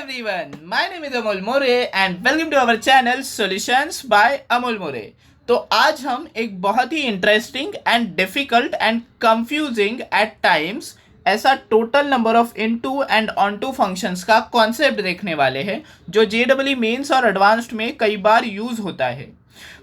everyone, my name is Amol More and welcome to our channel Solutions by Amol More। तो आज हम एक बहुत ही interesting and difficult and confusing at times ऐसा total number of into and onto functions का concept देखने वाले हैं जो जेईई मेंस और एडवांस्ड में कई बार यूज होता है।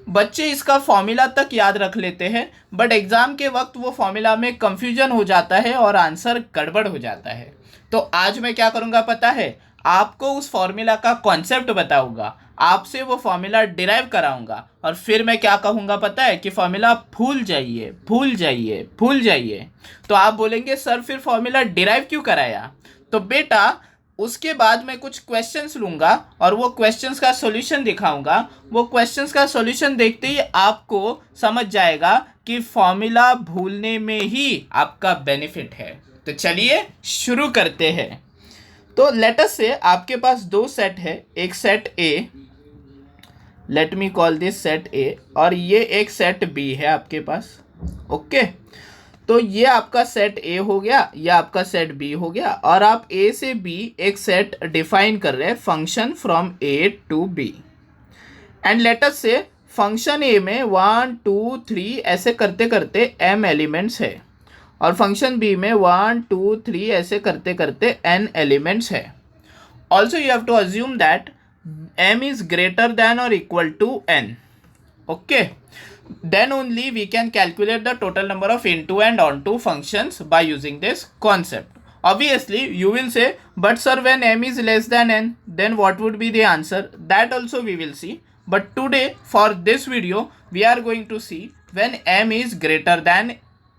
बच्चे इसका फॉर्मूला तक याद रख लेते हैं बट एग्जाम के वक्त वो फॉर्मूला में कंफ्यूजन हो जाता है और आंसर गड़बड़ हो जाता है। तो आज मैं क्या करूँगा पता है, आपको उस फॉर्मूला का कॉन्सेप्ट बताऊंगा, आपसे वो फॉर्मूला डिराइव कराऊंगा और फिर मैं क्या कहूँगा पता है कि फॉर्मूला भूल जाइए भूल जाइए भूल जाइए। तो आप बोलेंगे सर फिर फॉर्मूला डिराइव क्यों कराया? तो बेटा उसके बाद मैं कुछ क्वेश्चंस लूँगा और वो क्वेश्चंस का सॉल्यूशन दिखाऊंगा। वो क्वेश्चंस का सॉल्यूशन देखते ही आपको समझ जाएगा कि फॉर्मूला भूलने में ही आपका बेनिफिट है। तो चलिए शुरू करते हैं। तो लेट अस से आपके पास दो सेट है, एक set A, let me call this set ए, और ये एक सेट बी है आपके पास। ओके तो ये आपका सेट ए हो गया, ये आपका सेट बी हो गया और आप ए से बी एक सेट डिफाइन कर रहे हैं, function from A to B. And let us say function ए में 1 2 3 ऐसे करते करते m एलिमेंट्स है और फंक्शन बी में 1 2 3 ऐसे करते करते n एलिमेंट्स है। Also you have to assume that m is greater than और equal to n। Okay, then only we can calculate the total number of into and onto functions by using this concept. Obviously you will say but sir when m is less than n then what would be the answer? That also we will see, but today for this video we are going to see when m is greater than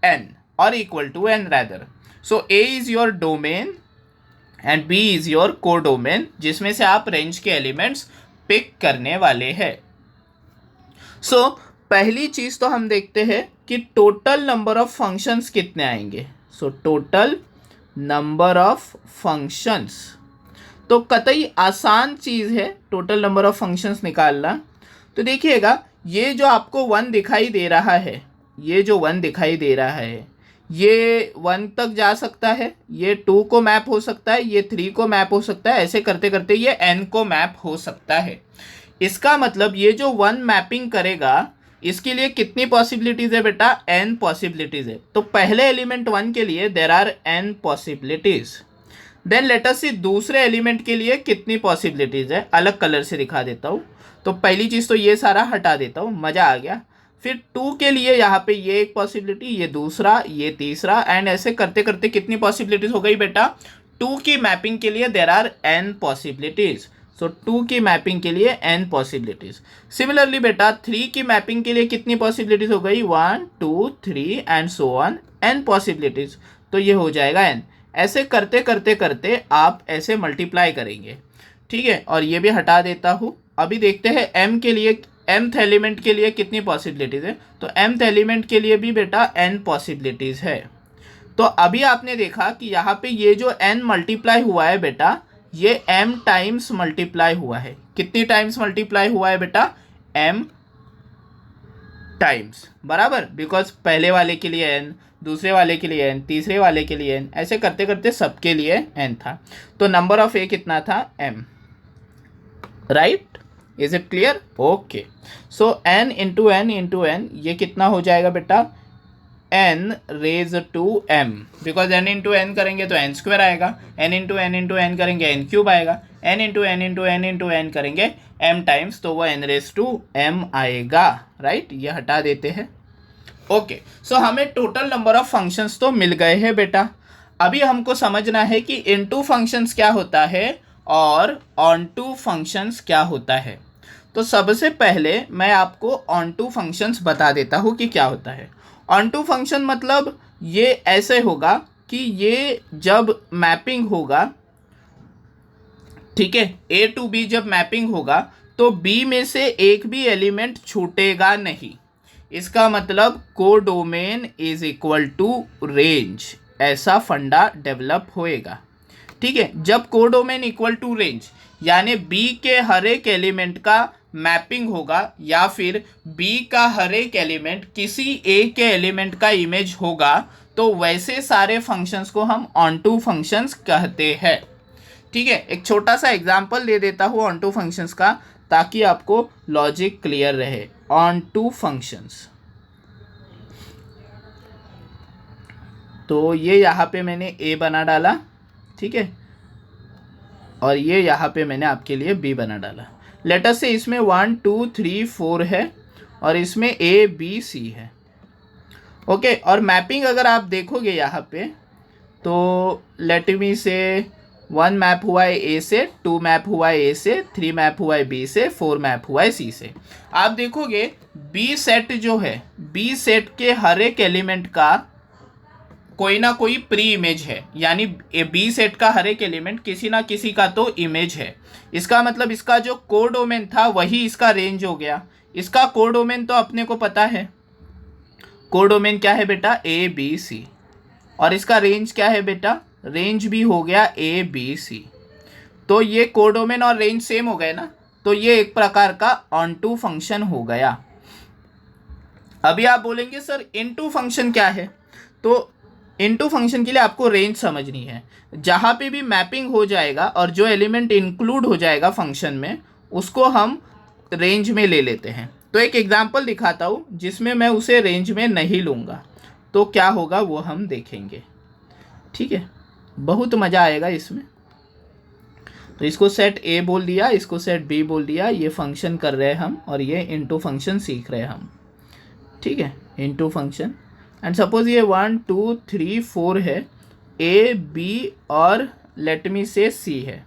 n or equal to n rather. So a is your domain and b is your codomain जिसमें से आप range के elements pick करने वाले हैं। सो पहली चीज़ तो हम देखते हैं कि टोटल नंबर ऑफ फंक्शंस कितने आएंगे। सो टोटल नंबर ऑफ फंक्शंस तो कतई आसान चीज़ है टोटल नंबर ऑफ फंक्शंस निकालना। तो देखिएगा ये जो आपको 1 दिखाई दे रहा है, ये जो 1 दिखाई दे रहा है ये 1 तक जा सकता है, ये 2 को मैप हो सकता है, ये 3 को मैप हो सकता है, ऐसे करते करते ये n को मैप हो सकता है। इसका मतलब ये जो 1 मैपिंग करेगा इसके लिए कितनी पॉसिबिलिटीज़ है बेटा? n पॉसिबिलिटीज़ है। तो पहले एलिमेंट 1 के लिए there are n possibilities. Then let us see दूसरे एलिमेंट के लिए कितनी पॉसिबिलिटीज़ है, अलग कलर से दिखा देता हूँ। तो पहली चीज़ तो ये सारा हटा देता हूँ, मज़ा आ गया। फिर 2 के लिए यहाँ पे ये एक पॉसिबिलिटी, ये दूसरा, ये तीसरा, एंड ऐसे करते करते कितनी पॉसिबिलिटीज़ हो गई बेटा? 2 की मैपिंग के लिए देर आर n पॉसिबिलिटीज़। सो 2 की मैपिंग के लिए n पॉसिबिलिटीज़। सिमिलरली बेटा 3 की मैपिंग के लिए कितनी पॉसिबिलिटीज़ हो गई? 1 2 3 and so on, n possibilities. तो ये हो जाएगा n। ऐसे करते करते करते आप ऐसे मल्टीप्लाई करेंगे, ठीक है। और ये भी हटा देता हूँ। अभी देखते हैं m के लिए, mth एलिमेंट के लिए कितनी पॉसिबिलिटीज़ है। तो mth एलिमेंट के लिए भी बेटा n पॉसिबिलिटीज़ है। तो अभी आपने देखा कि यहाँ पे ये जो n मल्टीप्लाई हुआ है बेटा, ये m टाइम्स मल्टीप्लाई हुआ है। कितनी टाइम्स मल्टीप्लाई हुआ है बेटा? m टाइम्स, बराबर। बिकॉज पहले वाले के लिए n, दूसरे वाले के लिए n, तीसरे वाले के लिए n, ऐसे करते करते सबके लिए n था। तो नंबर ऑफ a कितना था? m, right. Is it clear? Okay. So n into n ये कितना हो जाएगा बेटा? n raise to m, because n into n करेंगे तो n स्क्वायर आएगा, n इंटू n करेंगे n क्यूब आएगा, n इंटू n करेंगे m टाइम्स, तो वो n रेज टू m आएगा, राइट। ये हटा देते हैं। ओके, सो हमें टोटल नंबर ऑफ फंक्शंस तो मिल गए हैं बेटा। अभी हमको समझना है कि इनटू फंक्शंस क्या होता है और ऑनटू फंक्शंस क्या होता है। तो सबसे पहले मैं आपको ऑनटू फंक्शंस बता देता हूँ कि क्या होता है। ऑनटू फंक्शन मतलब ये ऐसे होगा कि ये जब मैपिंग होगा, ठीक है, ए टू बी जब मैपिंग होगा तो बी में से एक भी एलिमेंट छूटेगा नहीं। इसका मतलब codomain is equal to range, ऐसा फंडा डेवलप होएगा, ठीक है। जब कोडोमेन इक्वल टू रेंज यानी बी के हर एक एलिमेंट का मैपिंग होगा या फिर बी का हर एक एलिमेंट किसी ए के एलिमेंट का इमेज होगा, तो वैसे सारे फंक्शंस को हम ऑनटू फंक्शंस कहते हैं। ठीक है, एक छोटा सा एग्जाम्पल दे देता हूँ ऑन टू फंक्शंस का, ताकि आपको लॉजिक क्लियर रहे। ऑन टू फंक्शंस, तो ये यहाँ पे मैंने ए बना डाला, ठीक है, और ये यहाँ पे मैंने आपके लिए बी बना डाला। लेटर से इसमें 1 2 3 4 है और इसमें ए बी सी है। ओके, और मैपिंग अगर आप देखोगे यहाँ पे, तो लेट मी से 1 मैप हुआ है ए से, 2 मैप हुआ है ए से, 3 मैप हुआ है बी से, 4 मैप हुआ है सी से। आप देखोगे बी सेट जो है, बी सेट के हर एक एलिमेंट का कोई ना कोई प्री इमेज है, यानी बी सेट का हर एक एलिमेंट किसी ना किसी का तो इमेज है। इसका मतलब इसका जो कोडोमेन था वही इसका रेंज हो गया। इसका कोडोमेन तो अपने को पता है, कोडोमेन क्या है बेटा, ए बी सी, और इसका रेंज क्या है बेटा, रेंज भी हो गया ए बी सी। तो ये कोडोमेन और रेंज सेम हो गए ना, तो ये एक प्रकार का ऑन टू फंक्शन हो गया। अभी आप बोलेंगे सर इनटू फंक्शन क्या है, तो इनटू फंक्शन के लिए आपको रेंज समझनी है। जहाँ पे भी मैपिंग हो जाएगा और जो एलिमेंट इंक्लूड हो जाएगा फंक्शन में, उसको हम रेंज में ले लेते हैं। तो एक एग्जांपल दिखाता हूँ जिसमें मैं उसे रेंज में नहीं लूँगा, तो क्या होगा वो हम देखेंगे, ठीक है, बहुत मज़ा आएगा इसमें। तो इसको सेट ए बोल दिया, इसको सेट बी बोल दिया, ये फंक्शन कर रहे हैं हम, और ये इनटू फंक्शन सीख रहे हैं हम, ठीक है, इनटू फंक्शन। एंड सपोज ये 1 2 3 4 है, ए बी और लेट मी से सी है।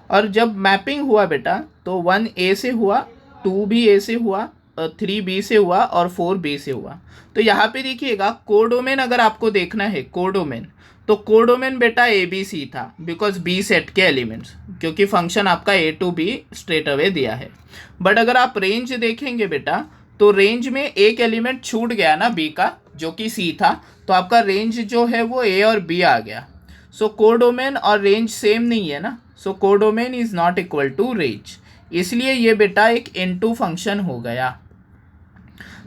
और जब मैपिंग हुआ बेटा, तो 1 ए से हुआ, 2 भी ए से हुआ, 3 बी से हुआ और 4 बी से हुआ। तो यहाँ पे देखिएगा कोडोमेन अगर आपको देखना है, कोडोमेन, तो कोडोमेन बेटा ए बी सी था, बिकॉज बी सेट के एलिमेंट्स, क्योंकि फंक्शन आपका ए टू बी स्ट्रेट अवे दिया है। बट अगर आप रेंज देखेंगे बेटा, तो रेंज में एक एलिमेंट छूट गया ना बी का, जो कि सी था, तो आपका रेंज जो है वो ए और बी आ गया। सो कोडोमेन और रेंज सेम नहीं है ना, so codomain is not equal to range, इसलिए ये बेटा एक इनटू फंक्शन हो गया।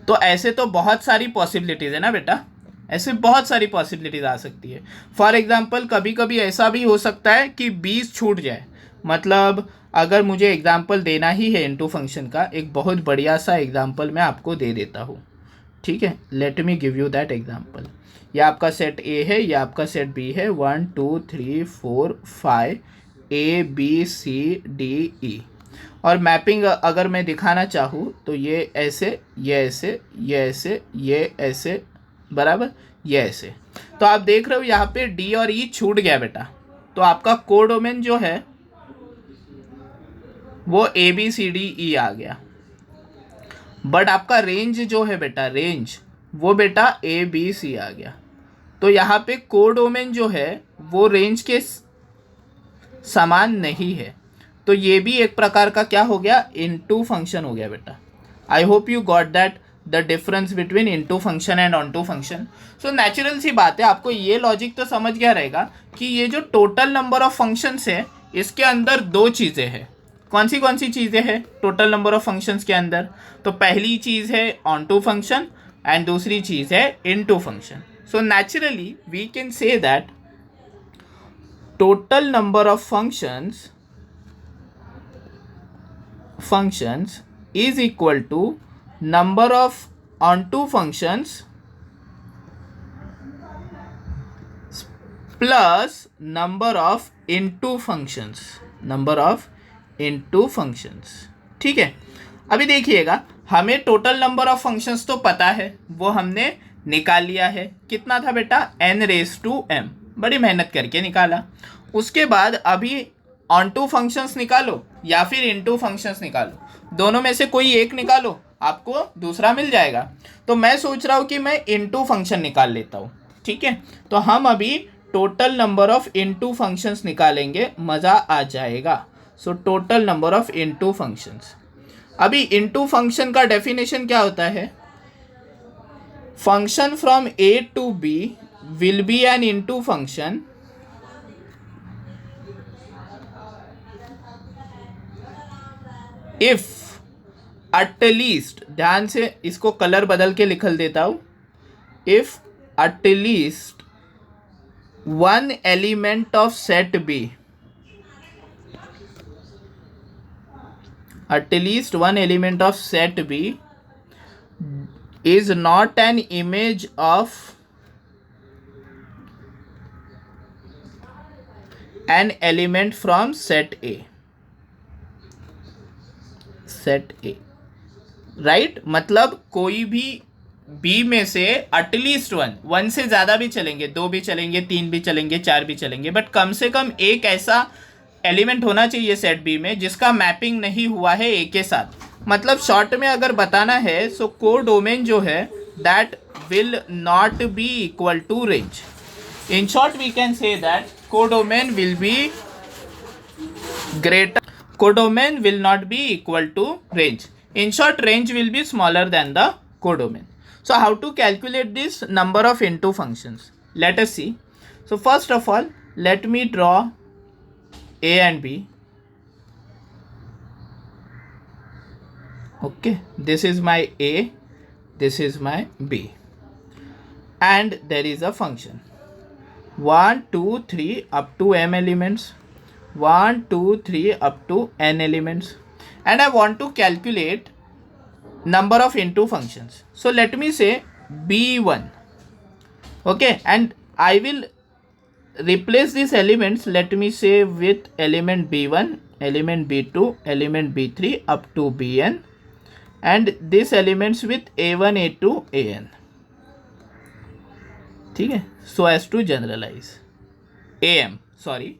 तो ऐसे तो बहुत सारी पॉसिबिलिटीज़ है ना बेटा, ऐसे बहुत सारी पॉसिबिलिटीज़ आ सकती है। फॉर एग्जांपल कभी कभी ऐसा भी हो सकता है कि 20 छूट जाए। मतलब अगर मुझे एग्जांपल देना ही है इनटू फंक्शन का, एक बहुत बढ़िया सा एग्जांपल मैं आपको दे देता हूँ, ठीक है, let me give you that example. ये आपका सेट ए है, ये आपका सेट बी है, 1 2 3 4 5 A B C D E. और मैपिंग अगर मैं दिखाना चाहूँ तो ये ऐसे, ये ऐसे, ये ऐसे, ये ऐसे, बराबर, ये ऐसे। तो आप देख रहे हो यहाँ पे डी और ई छूट गया बेटा, तो आपका कोडोमेन जो है वो A B C D E आ गया। बट आपका रेंज जो है बेटा, रेंज वो बेटा ए बी सी आ गया। तो यहाँ पे कोडोमेन जो है वो रेंज के समान नहीं है। तो ये भी एक प्रकार का क्या हो गया, इनटू फंक्शन हो गया बेटा। I hope you got that the difference between into function and onto function. So natural सी बात है, आपको ये लॉजिक तो समझ गया रहेगा कि ये जो टोटल नंबर ऑफ फंक्शंस है, इसके अंदर दो चीज़ें हैं। कौन सी चीज़ें हैं टोटल नंबर ऑफ फंक्शंस के अंदर? तो पहली चीज़ है ऑन टू फंक्शन एंड दूसरी चीज़ है into function. So naturally we can say that total number of functions is equal to number of onto functions plus number of into functions, ठीक है। अभी देखिएगा, हमें टोटल नंबर ऑफ फंक्शंस तो पता है, वो हमने निकाल लिया है। कितना था बेटा, n⁻m, बड़ी मेहनत करके निकाला। उसके बाद अभी ऑन टू फंक्शंस निकालो या फिर इनटू फंक्शंस निकालो, दोनों में से कोई एक निकालो, आपको दूसरा मिल जाएगा। तो मैं सोच रहा हूँ कि मैं इनटू फंक्शन निकाल लेता हूँ, ठीक है। तो हम अभी total number of into functions निकालेंगे, मज़ा आ जाएगा। सो total number of into functions. अभी इनटू फंक्शन का डेफिनेशन क्या होता है? Function from A to B will be an into function if at least, ध्यान से इसको कलर बदल के लिख देता हूं, if at least one element of set B at least one element of set B is not an image of an element from set A. set A, right मतलब कोई भी बी में से एटलीस्ट वन से ज़्यादा भी चलेंगे, दो भी चलेंगे, तीन भी चलेंगे, चार भी चलेंगे, बट कम से कम एक ऐसा एलिमेंट होना चाहिए सेट बी में जिसका मैपिंग नहीं हुआ है ए के साथ. मतलब शॉर्ट में अगर बताना है सो कोडोमेन जो है that will not be equal to range. In short we can say that codomain will be greater, codomain will not be equal to range. In short, range will be smaller than the codomain. So how to calculate this number of into functions? Let us see. So first of all, let me draw A and B. Okay, this is my A, this is my B, and there is a function 1 2 3 up to m elements, 1 2 3 up to n elements, and I want to calculate number of into functions. So let me say b1. Okay, and I will replace these elements, let me say with element b1, element b2, element b3 up to bn, and these elements with a1 a2 an. ठीक है, so as to generalize am, sorry.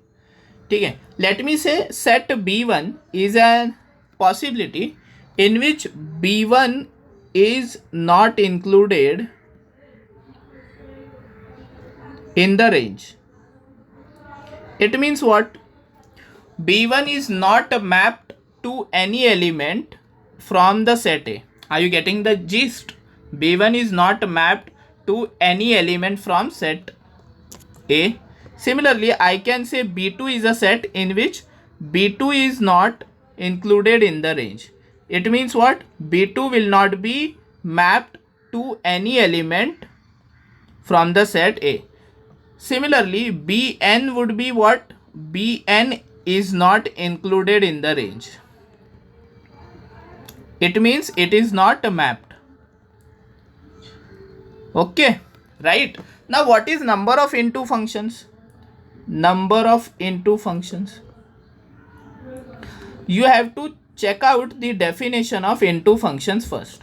ठीक है, let me say set b1 is a possibility in which b1 is not included in the range. It means what? b1 is not mapped to any element from the set A. Are you getting the gist? b1 is not mapped to any element from set A. Similarly, I can say b2 is a set in which b2 is not included in the range. It means what? b2 will not be mapped to any element from the set A. Similarly, bn would be what? bn is not included in the range. It means it is not mapped. Okay, right? Now what is number of into functions? Number of into functions, you have to check out the definition of into functions first.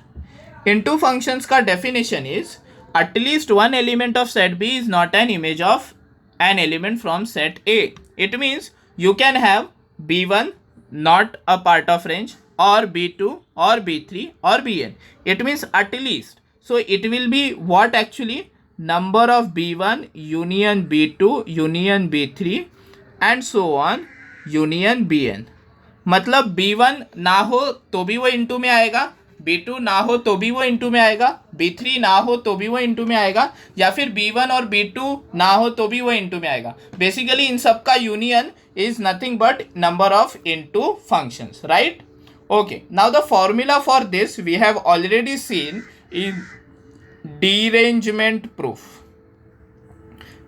Into functions का definition is at least one element of set B is not an image of an element from set A. It means you can have B1 not a part of range, or B2 or B3 or Bn. It means at least. So it will be what actually? Number of b1 union b2 union b3 and so on union bn. मतलब b1 ना हो तो भी वो into में आएगा, b2 ना हो तो भी वो इंटू में आएगा, b3 ना हो तो भी वो इंटू में आएगा, या फिर b1 और b2 ना हो तो भी वो इंटू में आएगा. बेसिकली इन सब का union is nothing but number of into functions, right? Okay, now the formula for this we have already seen in derangement proof.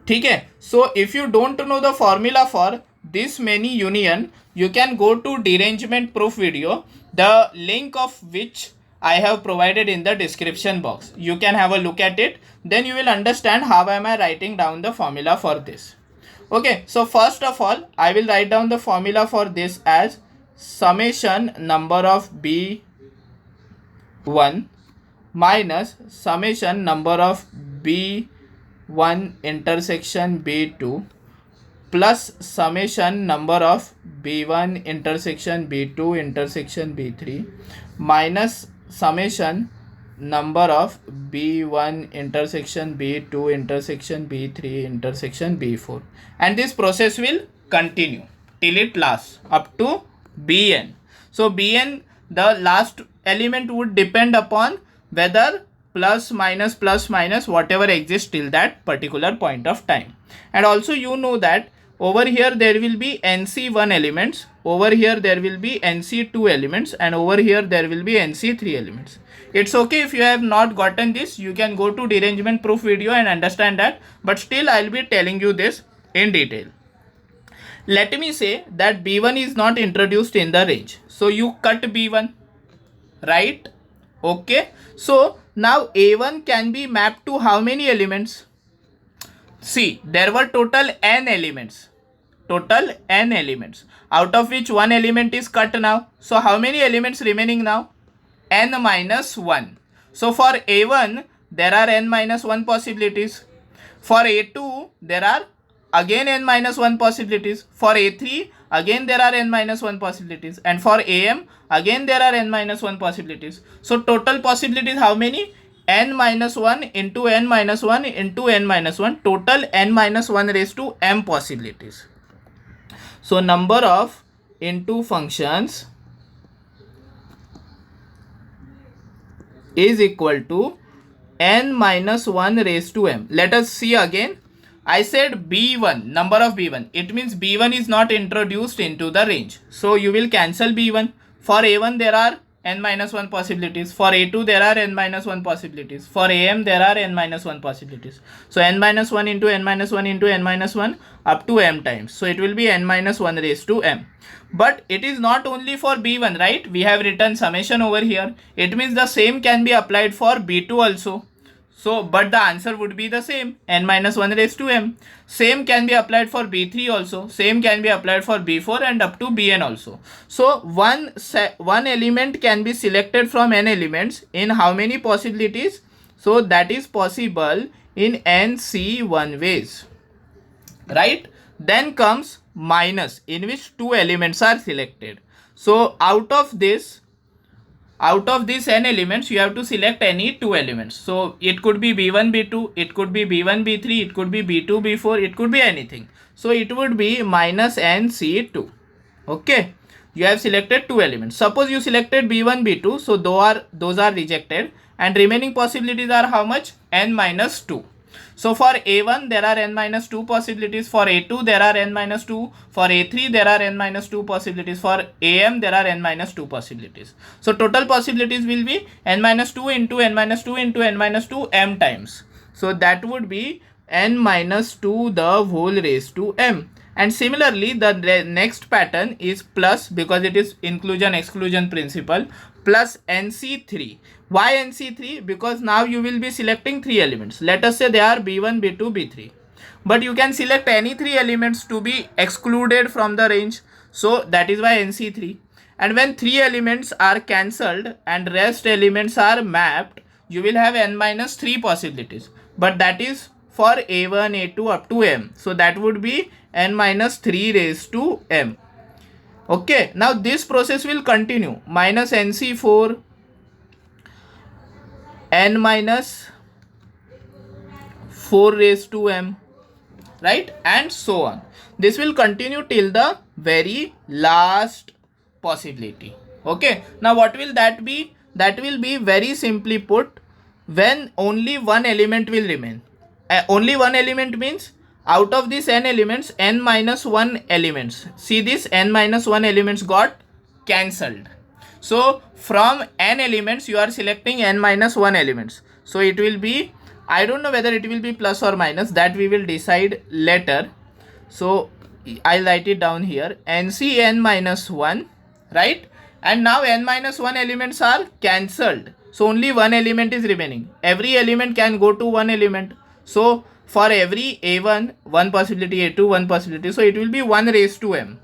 ठीक है, so if you don't know the formula for this many union, you can go to derangement proof video, the link of which I have provided in the description box. You can have a look at it, then you will understand how am I writing down the formula for this. Okay, so first of all I will write down the formula for this as summation number of b1 minus summation number of b1 intersection b2 plus summation number of b1 intersection b2 intersection b3 minus summation number of b1 intersection b2 intersection b3 intersection b4, and this process will continue till it lasts up to bn. So bn, the last element would depend upon whether plus minus whatever exists till that particular point of time. And also you know that over here there will be nc1 elements, over here there will be nc2 elements, and over here there will be nc3 elements. It's okay if you have not gotten this, you can go to derangement proof video and understand that, but still I'll be telling you this in detail. Let me say that b1 is not introduced in the range, so you cut b1, right? Okay, so now a1 can be mapped to how many elements? See, there were total n elements, out of which one element is cut now. So how many elements remaining now? N minus 1. So for a1 there are n minus 1 possibilities. For a2 there are again n minus 1 possibilities. For a3 again there are n minus 1 possibilities, and for am again there are n minus 1 possibilities. So total possibilities how many? N minus 1 into n minus 1 into n minus 1, total n minus 1 raised to m possibilities. So number of into functions is equal to n minus 1 raised to m. Let us see again. I said b1, number of b1. It means b1 is not introduced into the range. So you will cancel b1. For a1 there are n minus 1 possibilities. For a2 there are n minus 1 possibilities. For am there are n minus 1 possibilities. So n minus 1 into n minus 1 into n minus 1 up to m times. So it will be n minus 1 raised to m. But it is not only for b1, right? We have written summation over here. It means the same can be applied for b2 also. So, but the answer would be the same, n minus 1 raised to m. Same can be applied for b3 also. Same can be applied for b4 and up to bn also. So, one element can be selected from n elements in how many possibilities? So, that is possible in nc1 ways, right? Then comes minus, in which two elements are selected. So, out of these n elements, you have to select any two elements. So it could be b1 b2, it could be b1 b3, it could be b2 b4, it could be anything. So it would be minus nc2. Okay, you have selected two elements. Suppose you selected b1 b2, so those are rejected, and remaining possibilities are how much? N minus 2. So for a1 there are n minus 2 possibilities, for a2 there are n minus 2, for a3 there are n minus 2 possibilities, for am there are n minus 2 possibilities. So total possibilities will be n minus 2 into n minus 2 into n minus 2 m times. So that would be n minus 2 the whole raised to m. And similarly the next pattern is plus, because it is inclusion exclusion principle, plus nc3. Why nc3? Because now you will be selecting three elements. Let us say they are b1 b2 b3, but you can select any three elements to be excluded from the range. So that is why nc3. And when three elements are cancelled and rest elements are mapped, you will have n minus 3 possibilities, but that is for a1 a2 up to m. So that would be n minus 3 raised to m. Okay, now this process will continue. Minus nc4, n minus 4 raised to m, right? And so on. This will continue till the very last possibility. Okay, now what will that be? That will be, very simply put, when only one element will remain. Only one element means out of these n elements, n minus 1 elements. See, this n minus 1 elements got cancelled. So from n elements you are selecting n minus 1 elements. So it will be, I don't know whether it will be plus or minus, that we will decide later. So I'll write it down here, nc n minus 1, right? And now n minus 1 elements are cancelled. So only one element is remaining. Every element can go to one element. So for every a1, one possibility, a2, one possibility. So it will be 1 raised to m.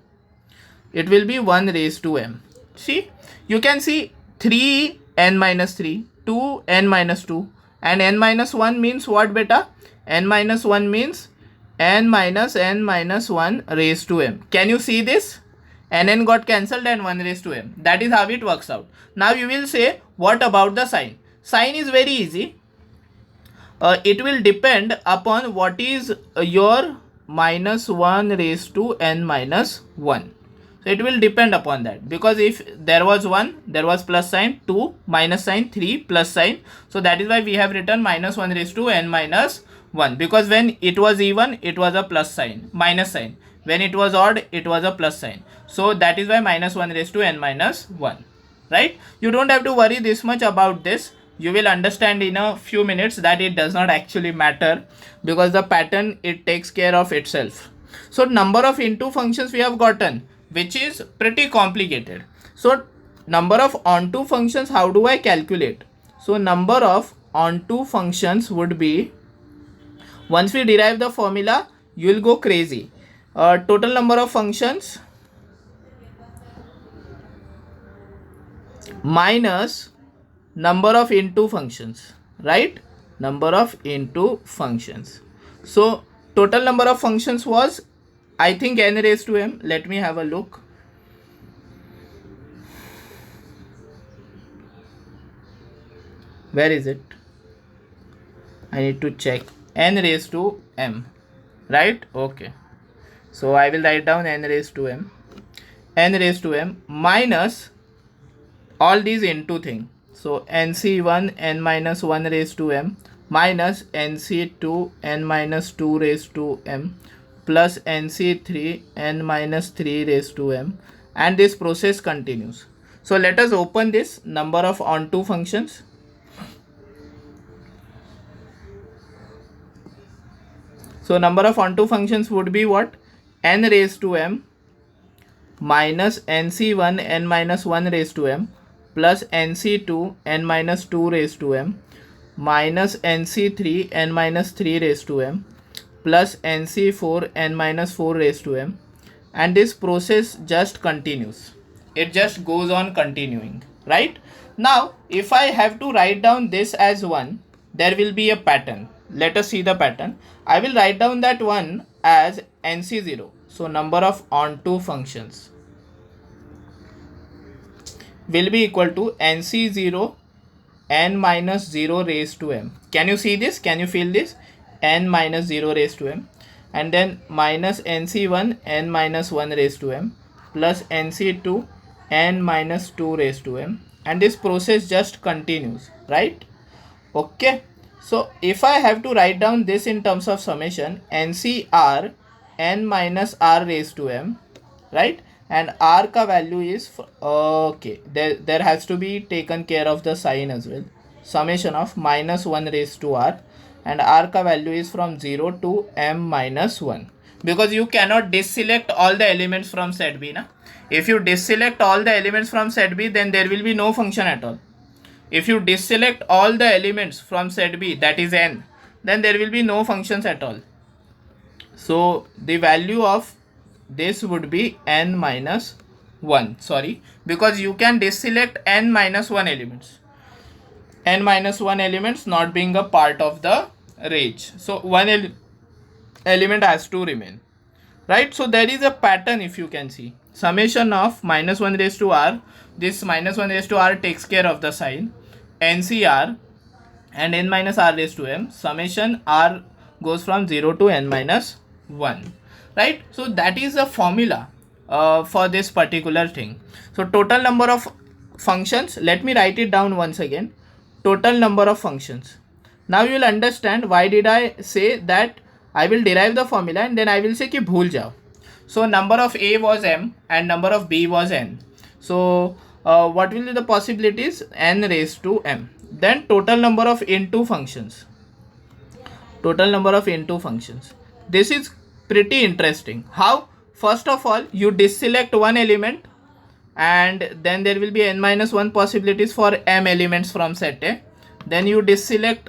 It will be 1 raised to m. See, you can see 3 n minus 3, 2 n minus 2, and n minus 1 means what, beta? N minus 1 means n minus 1 raised to m. Can you see this? N got cancelled and 1 raised to m. That is how it works out. Now you will say, what about the sign? Sign is very easy. It will depend upon what is your minus 1 raised to n minus 1. So it will depend upon that, because if there was 1, there was plus sign, 2 minus sign, 3 plus sign. So that is why we have written minus 1 raised to n minus 1, because when it was even, it was a plus sign, minus sign. When it was odd, it was a plus sign. So that is why minus 1 raised to n minus 1, right? You don't have to worry this much about this. You will understand in a few minutes that it does not actually matter, because the pattern, it takes care of itself. So number of into functions we have gotten, which is pretty complicated. So number of onto functions, how do I calculate? So number of onto functions would be, once we derive the formula, you will go crazy. Total number of functions minus number of into functions, right? Number of into functions. So total number of functions was, I think, n raised to m. Let me have a look. Where is it? I need to check. N raised to m, right? Okay. So I will write down n raised to m. N raised to m minus all these into thing. So nc1 n minus 1 raised to m minus nc2 n minus 2 raised to m plus nc3 n minus 3 raised to m, and this process continues. So let us open this number of onto functions. So number of onto functions would be what? N raised to m minus nc1 n minus 1 raised to m plus nc2 n minus 2 raised to m minus nc3 n minus 3 raised to m plus nc4 n minus 4 raised to m, and this process just continues. It just goes on continuing, right? Now if I have to write down this as 1, there will be a pattern. Let us see the pattern. I will write down that 1 as nc0. So number of onto functions will be equal to nc0 n minus 0 raised to m. Can you see this? Can you feel this? N minus 0 raised to m, and then minus nc1 n minus 1 raised to m plus nc2 n minus 2 raised to m, and this process just continues, right? Okay. So if I have to write down this in terms of summation, ncr n minus r raised to m, right? And r ka value is, okay, there has to be taken care of the sign as well. Summation of minus 1 raised to r, and r ka value is from 0 to m minus 1, because you cannot deselect all the elements from set B, na? If you deselect all the elements from set B, then there will be no function at all. If you deselect all the elements from set B, that is n, then there will be no functions at all. So the value of this would be n minus 1, sorry, because you can deselect n minus 1 elements. N minus 1 elements not being a part of the range. So one element has to remain, right? So there is a pattern, if you can see. Summation of minus 1 raised to r, this minus 1 raised to r takes care of the sign ncr and n minus r raised to m. Summation r goes from 0 to n minus 1, right? So that is the formula for this particular thing. So total number of functions, let me write it down once again. Total number of functions. Now you will understand why did I say that I will derive the formula and then I will say ki bhul jao. So number of a was m and number of b was n. So what will be the possibilities? N raised to m. Then total number of into functions. Total number of into functions. This is pretty interesting. How? First of all, you deselect one element, and then there will be n minus 1 possibilities for m elements from set A. Then you deselect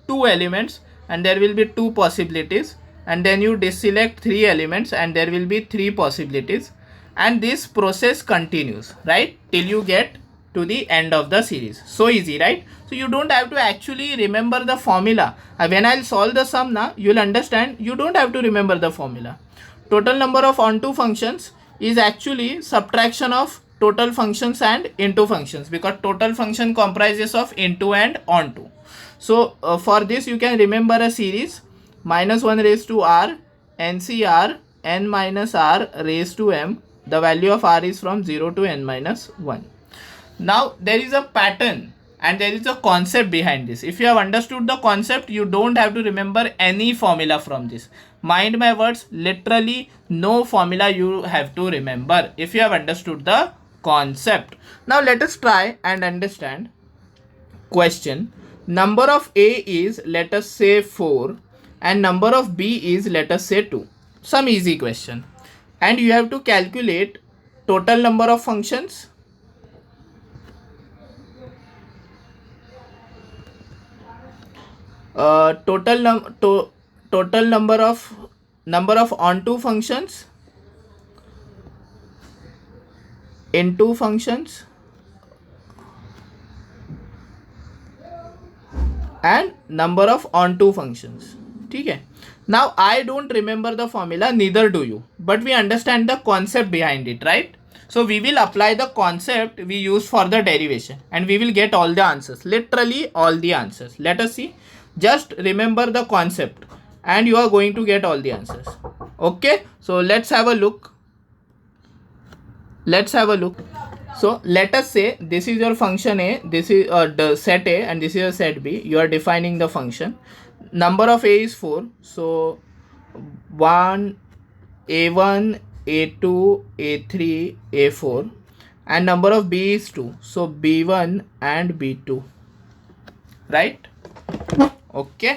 2 elements, and there will be 2 possibilities, and then you deselect 3 elements, and there will be 3 possibilities, and this process continues, right, till you get to the end of the series. So easy, right? So you don't have to actually remember the formula. When I'll solve the sum now, you'll understand you don't have to remember the formula. Total number of onto functions is actually subtraction of total functions and into functions, because total function comprises of into and onto. So for this you can remember a series minus 1 raised to r ncr n minus r raised to m. The value of r is from 0 to n minus 1. Now there is a pattern and there is a concept behind this. If you have understood the concept, you don't have to remember any formula from this. Mind my words, literally no formula you have to remember if you have understood the concept. Now let us try and understand. Question: number of a is, let us say, 4 and number of b is, let us say, 2. some easy question, and you have to calculate total number of functions, total number of onto functions, into functions, and number of onto functions. ठीक है. Now I don't remember the formula, neither do you, but we understand the concept behind it, right? So we will apply the concept we use for the derivation and we will get all the answers, literally all the answers. Let us see. Just remember the concept and you are going to get all the answers. Okay, so let's have a look. So let us say this is your function A, this is the set A, and this is your set B. You are defining the function. Number of A is 4, so 1, A1, A2, A3, A4, and number of B is 2, so B1 and B2, right? Okay.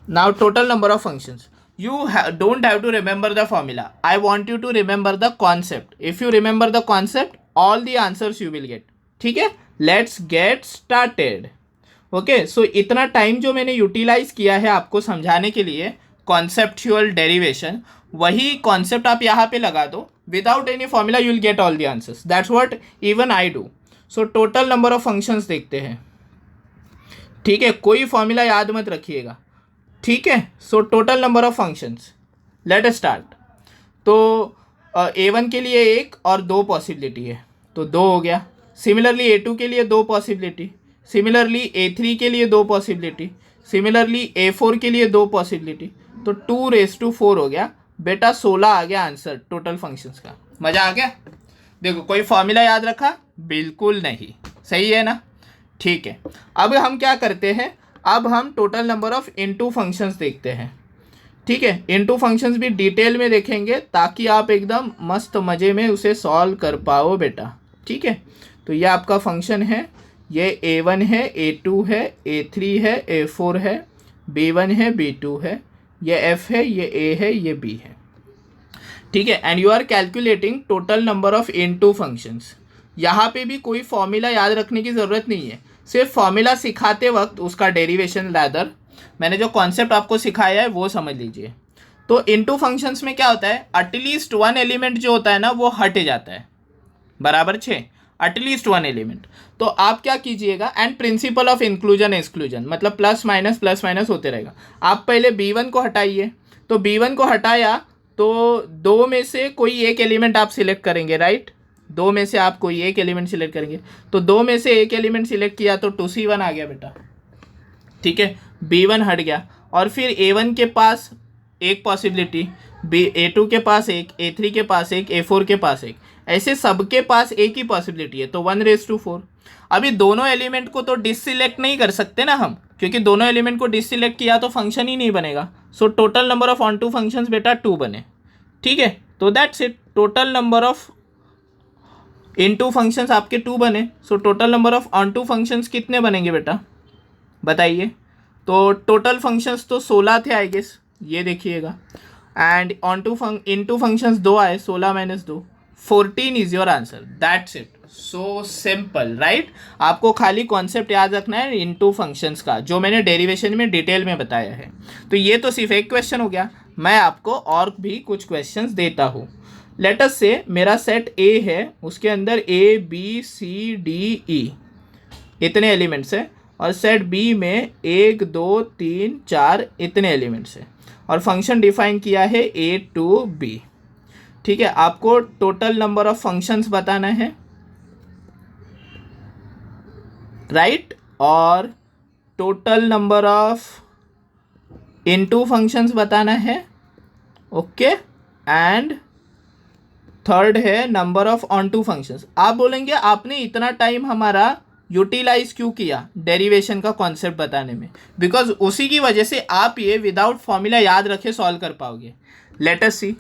Now total number of functions. You don't have to remember the formula. I want you to remember the concept. If you remember the concept, all the answers you will get. ठीक है, let's get started. Okay, सो इतना time जो मैंने utilise किया है आपको समझाने के लिए कॉन्सेप्चुअल डेरिवेशन, वही कॉन्सेप्ट आप यहाँ पे लगा दो. Without any formula you will get all the answers. That's what even I do. So total number of functions देखते हैं. ठीक है, कोई फॉर्मूला याद मत रखिएगा. ठीक है, सो total number of functions, let us start. तो A1 के लिए 1 और 2 पॉसिबिलिटी है, तो 2 हो गया. सिमिलरली A2 के लिए 2 पॉसिबिलिटी, सिमिलरली A3 के लिए 2 पॉसिबिलिटी, सिमिलरली A4 के लिए 2 पॉसिबिलिटी, तो 2⁴ हो गया बेटा. 16 आ गया आंसर टोटल फंक्शंस का. मज़ा आ गया. देखो, कोई फॉर्मूला याद रखा? बिल्कुल नहीं. सही है ना? ठीक है. अब हम क्या करते हैं, अब हम total number of into functions देखते हैं. ठीक है, इनटू फंक्शंस भी डिटेल में देखेंगे ताकि आप एकदम मस्त मज़े में उसे सॉल्व कर पाओ बेटा. ठीक है, तो ये आपका फंक्शन है. ये A1 है, A2 है, A3 है, A4 है, B1 है, B2 है, ये F है, ये A है, ये B है. ठीक है, and you are calculating total number of into functions. यहाँ पे भी कोई फॉर्मूला याद रखने की ज़रूरत नहीं है. सिर्फ फॉर्मूला सिखाते वक्त उसका डेरिवेशन रैदर मैंने जो कॉन्सेप्ट आपको सिखाया है वो समझ लीजिए. तो इनटू फंक्शंस में क्या होता है, एटलीस्ट 1 एलिमेंट जो होता है ना वो हट जाता है. बराबर 6, एटलीस्ट 1 एलिमेंट. तो आप क्या कीजिएगा, and principle of inclusion exclusion, मतलब प्लस माइनस होते रहेगा. आप पहले B1 को हटाइए. तो B1 को हटाया तो 2 में से कोई एक एलिमेंट आप सिलेक्ट करेंगे, राइट? 2 में से आप कोई एक एलिमेंट सिलेक्ट करेंगे. तो 2 में से एक एलिमेंट सिलेक्ट किया तो 2C1 आ गया बेटा. ठीक है, B1 हट गया. और फिर A1 के पास एक पॉसिबिलिटी, A2 के पास एक, A3 के पास एक, A4 के पास एक, ऐसे सबके पास एक ही पॉसिबिलिटी है, तो 1⁴. अभी दोनों एलिमेंट को तो डिससिलेक्ट नहीं कर सकते ना हम, क्योंकि दोनों एलिमेंट को डिससिलेक्ट किया तो फंक्शन ही नहीं बनेगा. So total number of onto functions बेटा 2 बने. ठीक है, तो that's it. Total number of into functions आपके 2 बने. So total number of onto functions कितने बनेंगे बेटा, बताइए. तो टोटल फंक्शंस तो 16 थे आई गेस, ये देखिएगा. And onto into functions 2 आए, 16 - 2, 14 is your answer. That's it. So simple, right? आपको खाली कॉन्सेप्ट याद रखना है इनटू फंक्शंस का, जो मैंने डेरिवेशन में डिटेल में बताया है. तो ये तो सिर्फ एक क्वेश्चन हो गया. मैं आपको और भी कुछ क्वेश्चंस देता हूँ. लेट अस से मेरा सेट A है, उसके अंदर A B C D E इतने एलिमेंट्स हैं, और सेट B में 1 2 3 4 इतने एलिमेंट्स हैं, और फंक्शन डिफाइन किया है A to B. ठीक है, आपको टोटल नंबर ऑफ फंक्शंस बताना है, राइट? और total number of into functions बताना है. ओके, एंड थर्ड है number of onto functions. आप बोलेंगे आपने इतना टाइम हमारा यूटिलाइज क्यों किया डेरिवेशन का कॉन्सेप्ट बताने में? बिकॉज उसी की वजह से आप ये विदाउट फॉर्मूला याद रखे सॉल्व कर पाओगे. लेट अस सी.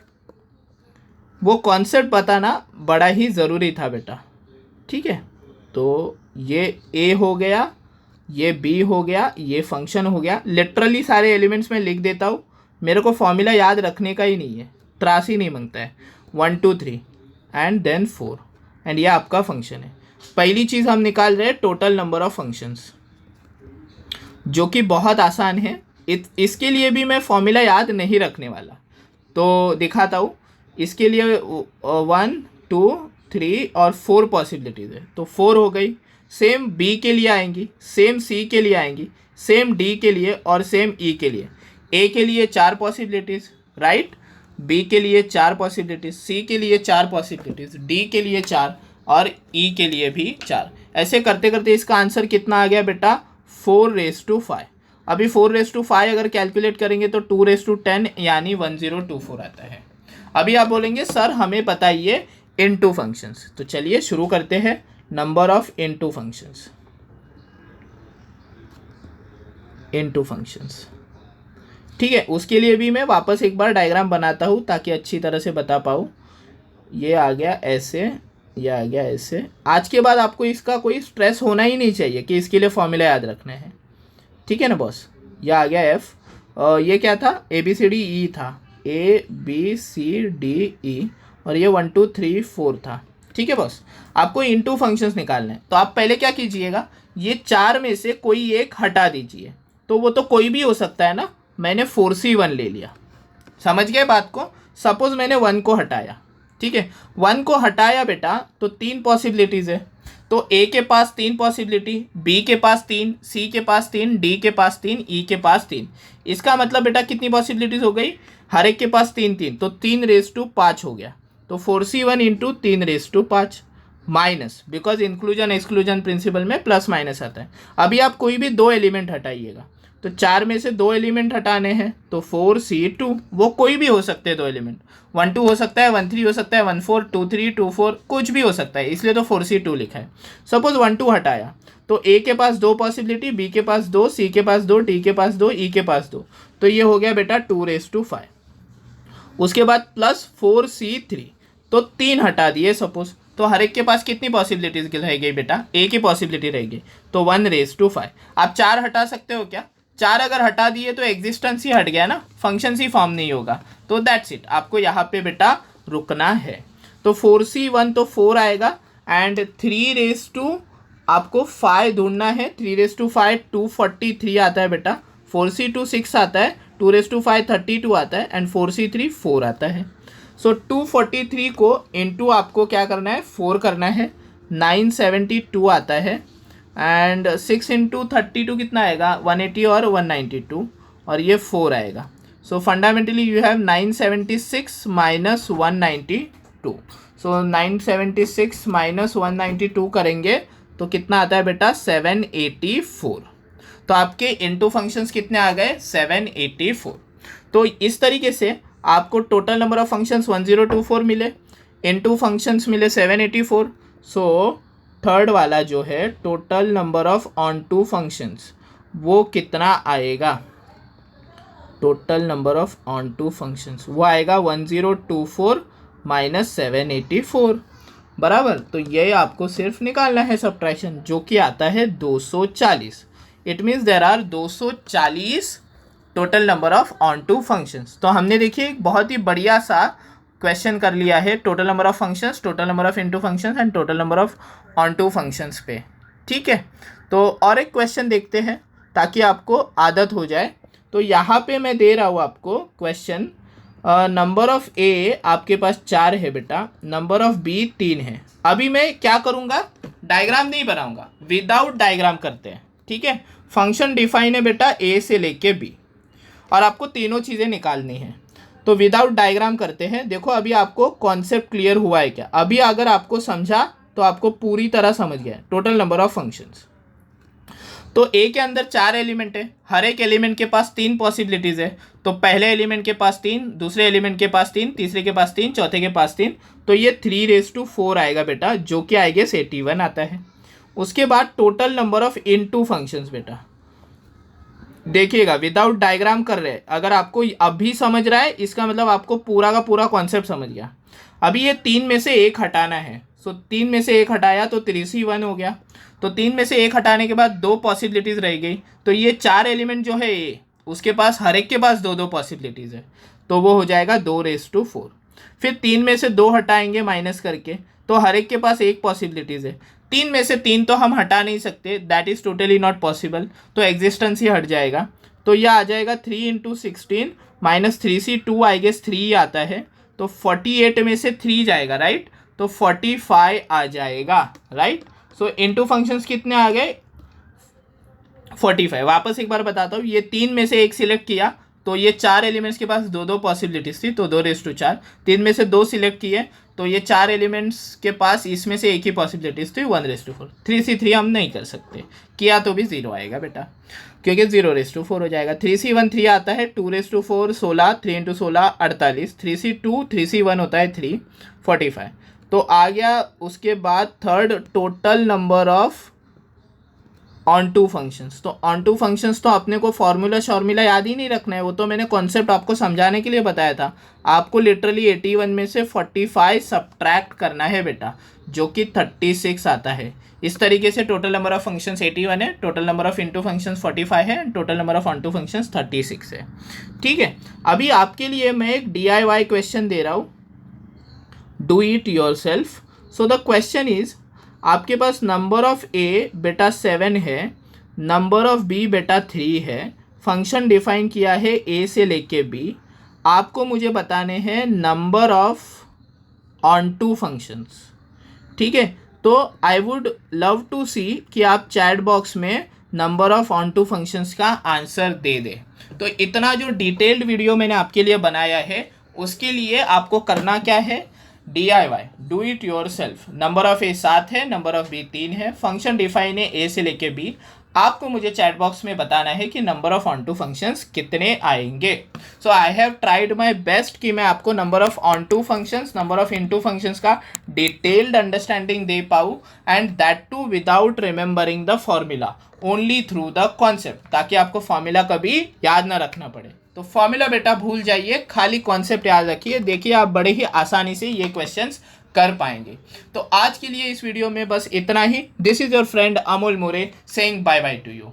वो कॉन्सेप्ट बताना बड़ा ही ज़रूरी था बेटा. ठीक है, तो ये A हो गया, ये B हो गया, ये फंक्शन हो गया. लिटरली सारे एलिमेंट्स में लिख देता हूँ. मेरे को फॉर्मूला याद रखने का ही नहीं है, त्रास ही नहीं मांगता है। 1 2 3 एंड देन 4 एंड ये आपका फंक्शन है। पहली चीज़ हम निकाल रहे हैं टोटल नंबर ऑफ फंक्शंस, जो कि बहुत आसान है। इसके लिए भी मैं फॉर्मूला याद नहीं रखने वाला, तो दिखाता हूँ। इसके लिए 1 2 3 और 4 पॉसिबिलिटीज़ है, तो 4 हो गई। सेम बी के लिए आएंगी, सेम सी के लिए आएंगी, सेम डी के लिए और सेम ई के लिए। ए के लिए 4 पॉसिबिलिटीज़, राइट, बी के लिए 4 पॉसिबिलिटीज़, सी के लिए 4 पॉसिबिलिटीज़, डी के लिए 4 और ई के लिए भी 4। ऐसे करते करते इसका आंसर कितना आ गया बेटा? 4⁵ अभी 4⁵ अगर कैलकुलेट करेंगे तो 2�10 यानी 1024 आता है। अभी आप बोलेंगे सर हमें बताइए इनटू फंक्शंस, तो चलिए शुरू करते हैं। Number of into functions, into functions, ठीक है। उसके लिए भी मैं वापस एक बार डायग्राम बनाता हूँ ताकि अच्छी तरह से बता पाऊँ। ये आ गया ऐसे, ये आ गया ऐसे। आज के बाद आपको इसका कोई स्ट्रेस होना ही नहीं चाहिए कि इसके लिए फॉर्मूला याद रखना है, ठीक है ना बॉस। ये आ गया एफ, ये क्या था? ABCDE था, ABCDE, और ये 1 2 3 4 था, ठीक है बॉस। आपको इनटू फंक्शंस निकालना है, तो आप पहले क्या कीजिएगा, ये 4 में से कोई एक हटा दीजिए। तो वो तो कोई भी हो सकता है ना, मैंने 4C1 ले लिया, समझ गए बात को। सपोज मैंने 1 को हटाया, ठीक है, 1 को हटाया बेटा, तो 3 पॉसिबिलिटीज़ है। तो ए के पास 3 पॉसिबिलिटी, बी के पास 3, सी के पास 3, डी के पास 3, ई के पास 3। इसका मतलब बेटा कितनी पॉसिबिलिटीज़ हो गई? हर एक के पास 3 3, तो 3⁵5 हो गया। तो 4C1 into 3⁵5 minus, because inclusion exclusion principle में प्लस माइनस आता है। अभी आप कोई भी 2 एलिमेंट हटाइएगा, तो 4 में से 2 एलिमेंट हटाने हैं, तो 4C2, वो कोई भी हो सकते हैं 2 एलिमेंट, 1 2 हो सकता है, 1 3 हो सकता है, 1 4 2 3 2 4 कुछ भी हो सकता है, इसलिए तो 4C2 लिखा है। सपोज 1 2 हटाया, तो ए के पास 2 पॉसिबिलिटी, बी के पास 2, सी के पास 2, डी के पास 2, ई के पास 2, तो ये हो गया बेटा 2⁵5। उसके बाद प्लस 4C3, तो 3 हटा दिए सपोज, तो हर एक के पास कितनी पॉसिबिलिटीज रह गई बेटा? ए की पॉसिबिलिटी रह गई, तो 1⁵5। आप 4 हटा सकते हो क्या? 4 अगर हटा दिए तो एग्जिस्टेंस ही हट गया ना, फंक्शन ही फॉर्म नहीं होगा। तो दैट्स इट, आपको यहाँ पे बेटा रुकना है। तो 4C1 तो 4 आएगा, एंड 3 आपको 5 ढूंढना है। 3⁵5 243 आता है बेटा, 4C2 6 आता है, 2⁵5 32 आता है, एंड 4C3 4 आता है। सो 243 को इंटू आपको क्या करना है? 4 करना है, 972 आता है, एंड 6 इंटू 32 कितना आएगा? 180 और 192, और ये 4 आएगा। सो fundamentally you have 976 minus 192। So 976 minus 192 करेंगे तो कितना आता है बेटा? 784। तो आपके इनटू फंक्शंस कितने आ गए? 784। तो इस तरीके से आपको टोटल नंबर ऑफ फंक्शंस 1024 मिले, इनटू फंक्शंस मिले 784। सो थर्ड वाला जो है total number of onto functions, वो कितना आएगा? Total number of onto functions वो आएगा 1024 माइनस 784, बराबर। तो ये आपको सिर्फ निकालना है सब्ट्रैक्शन, जो कि आता है 240। It means there are 240 total number of onto functions. तो हमने देखिए एक बहुत ही बढ़िया सा क्वेश्चन कर लिया है, total number of functions, total number of into functions and total number of onto functions पे, ठीक है। तो और एक क्वेश्चन देखते हैं ताकि आपको आदत हो जाए। तो यहाँ पे मैं दे रहा हूँ आपको क्वेश्चन, नंबर ऑफ ए आपके पास 4 है बेटा, नंबर ऑफ बी 3 है। अभी मैं क्या करूँगा? डायग्राम नहीं बनाऊँगा, विदाउट डायग्राम करते हैं, ठीक है। फंक्शन डिफाइन है बेटा ए से लेके बी, और आपको तीनों चीज़ें निकालनी है। तो विदाउट डायग्राम करते हैं। देखो अभी आपको कॉन्सेप्ट क्लियर हुआ है क्या? अभी अगर आपको समझा तो आपको पूरी तरह समझ गया। टोटल नंबर ऑफ फंक्शंस, तो ए के अंदर 4 एलिमेंट है, हर एक एलिमेंट के पास 3 पॉसिबिलिटीज़ है। तो पहले एलिमेंट के पास 3, दूसरे एलिमेंट के पास 3, तीसरे के पास 3, चौथे के पास 3, तो ये 3⁴ आएगा बेटा, जो कि आएगा 81 आता है। उसके बाद total number of into functions बेटा, देखिएगा विदाउट डायग्राम कर रहे हैं। अगर आपको अभी समझ रहा है इसका मतलब आपको पूरा का पूरा कॉन्सेप्ट समझ गया। अभी ये 3 में से 1 हटाना है, सो 3 में से 1 हटाया तो 3C1 हो गया। तो 3 में से 1 हटाने के बाद 2 पॉसिबिलिटीज़ रह गई, तो ये 4 एलिमेंट जो है उसके पास हर एक के पास दो दो पॉसिबिलिटीज़ है, तो वो हो जाएगा 2⁴। फिर 3 में से 2 हटाएंगे माइनस करके, तो हर एक के पास एक पॉसिबिलिटीज़ है। 3 में से 3 तो हम हटा नहीं सकते, that is totally not possible, तो एग्जिस्टेंस ही हट जाएगा। तो यह आ जाएगा 3 × 16 माइनस 3c, 2 आई गेस 3 आता है, तो 48 में से 3 जाएगा, राइट, तो 45 आ जाएगा, राइट। सो इनटू फंक्शंस कितने आ गए, 45। वापस एक बार बताता हूँ, ये 3 में से एक सिलेक्ट किया तो ये 4 एलिमेंट्स के पास दो दो पॉसिबिलिटीज थी, तो 2⁴। 3 में से 2 सिलेक्ट किए तो ये 4 एलिमेंट्स के पास इसमें से एक ही पॉसिबिलिटीज थी, 1⁴। 3c3 हम नहीं कर सकते, किया तो भी 0 आएगा बेटा, क्योंकि 0⁴ हो जाएगा। 3c1 3 आता है, 2⁴ 16, 3 × 16 48, 3c2 3c1 होता है 3, 45। तो आ गया उसके बाद third, total number of onto functions. तो ऑन टू फंक्शंस तो अपने को फॉर्मूला याद ही नहीं रखना है, वो तो मैंने कॉन्सेप्ट आपको समझाने के लिए बताया था। आपको लिटरली 81 में से 45 सब्ट्रैक्ट करना है बेटा, जो कि 36 आता है। इस तरीके से टोटल नंबर ऑफ फंक्शंस 81 है, total number of into functions 45 है, total number of onto functions 36 है। ठीक है, अभी आपके लिए मैं एक DIY क्वेश्चन दे रहा हूँ, do it yourself. So the question is, आपके पास नंबर ऑफ ए बेटा 7 है, नंबर ऑफ बी बेटा 3 है, फंक्शन डिफाइन किया है ए से लेके बी। आपको मुझे बताने हैं number of onto functions. ठीक है, तो I would love to see कि आप चैट बॉक्स में number of onto functions का आंसर दे दे। तो इतना जो डिटेल्ड वीडियो मैंने आपके लिए बनाया है, उसके लिए आपको करना क्या है, DIY, do it yourself. Number of A 7 है, नंबर ऑफ बी 3 है, फंक्शन डिफाइन है ए से लेके बी। आपको मुझे चैट बॉक्स में बताना है कि number of onto functions कितने आएंगे। So I have tried my best कि मैं आपको number of onto functions, number of into functions का डिटेल्ड अंडरस्टैंडिंग दे पाऊँ, and that too without remembering the formula, only through the concept, ताकि आपको फॉर्मूला कभी याद ना रखना पड़े। तो फॉर्मूला बेटा भूल जाइए, खाली कॉन्सेप्ट याद रखिए। देखिए आप बड़े ही आसानी से ये क्वेश्चंस कर पाएंगे। तो आज के लिए इस वीडियो में बस इतना ही। This is your friend Amol More saying bye bye to you.